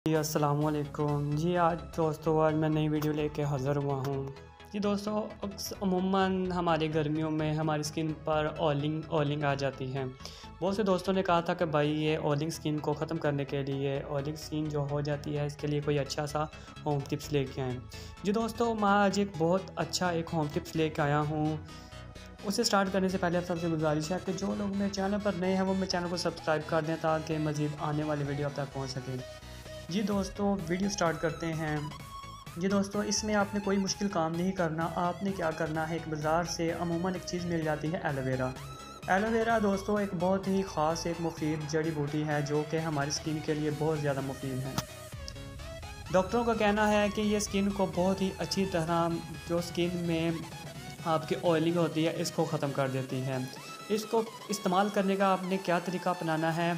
जी अस्सलाम वालेकुम जी। आज दोस्तों आज मैं नई वीडियो लेके हाज़िर हुआ हूँ जी। दोस्तों अमूमन हमारी गर्मियों में हमारी स्किन पर ऑयलिंग आ जाती है। बहुत से दोस्तों ने कहा था कि भाई ये ऑयलिंग स्किन को ख़त्म करने के लिए, ऑयलिंग स्किन जो हो जाती है इसके लिए कोई अच्छा सा होम टिप्स लेके आएँ। जी दोस्तों मैं आज एक बहुत अच्छा एक होम टिप्स लेके आया हूँ। उसे स्टार्ट करने से पहले आप सबसे गुजारिश है कि जो लोग मेरे चैनल पर नए हैं वो मेरे चैनल को सब्सक्राइब कर दें ताकि मज़ीद आने वाली वीडियो आप तक पहुँच सके। जी दोस्तों वीडियो स्टार्ट करते हैं। जी दोस्तों इसमें आपने कोई मुश्किल काम नहीं करना। आपने क्या करना है, एक बाज़ार से अमूमन एक चीज़ मिल जाती है एलोवेरा। एलोवेरा दोस्तों एक बहुत ही ख़ास एक मुफीद जड़ी बूटी है जो कि हमारी स्किन के लिए बहुत ज़्यादा मुफीद है। डॉक्टरों का कहना है कि ये स्किन को बहुत ही अच्छी तरह जो स्किन में आपकी ऑयलिंग होती है इसको ख़त्म कर देती है। इसको इस्तेमाल करने का आपने क्या तरीका अपनाना है,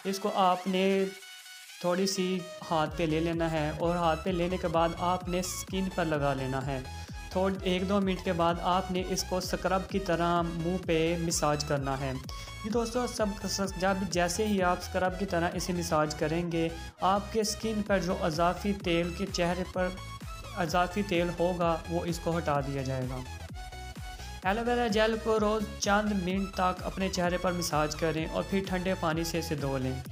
इसको आपने थोड़ी सी हाथ पे ले लेना है और हाथ पे लेने के बाद आपने स्किन पर लगा लेना है। 1-2 मिनट के बाद आपने इसको स्क्रब की तरह मुंह पे मसाज करना है। ये दोस्तों जब जैसे ही आप स्क्रब की तरह इसे मसाज करेंगे आपके स्किन पर जो अज़ाफ़ी तेल के चेहरे पर अज़ाफ़ी तेल होगा वो इसको हटा दिया जाएगा। एलोवेरा जेल को रोज़ चंद मिनट तक अपने चेहरे पर मसाज करें और फिर ठंडे पानी से इसे धो लें।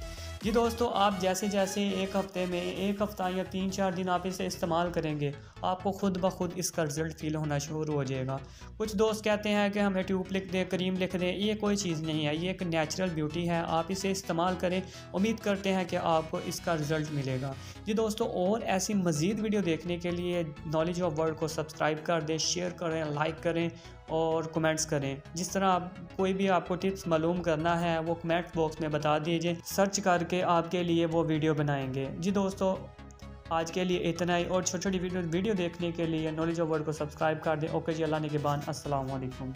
जी दोस्तों आप जैसे जैसे एक हफ़्ता या 3-4 दिन आप इसे इस्तेमाल करेंगे आपको खुद ब खुद इसका रिज़ल्ट फ़ील होना शुरू हो जाएगा। कुछ दोस्त कहते हैं कि हमें ट्यूब लिख दें, क्रीम लिख दें, ये कोई चीज़ नहीं है, ये एक नेचुरल ब्यूटी है। आप इसे इस्तेमाल करें, उम्मीद करते हैं कि आपको इसका रिज़ल्ट मिलेगा। जी दोस्तों और ऐसी मज़ीद वीडियो देखने के लिए नॉलेज ऑफ वर्ल्ड को सब्सक्राइब कर दें, शेयर करें, लाइक करें और कमेंट्स करें। जिस तरह आप कोई भी आपको टिप्स मालूम करना है वो कमेंट बॉक्स में बता दीजिए, सर्च करके आपके लिए वो वीडियो बनाएंगे। जी दोस्तों आज के लिए इतना ही और छोटी छोटी वीडियो देखने के लिए नॉलेज ऑफ वर्ल्ड को सब्सक्राइब कर दें। ओके जी, अल्लाह निगहबान, अस्सलाम वालेकुम।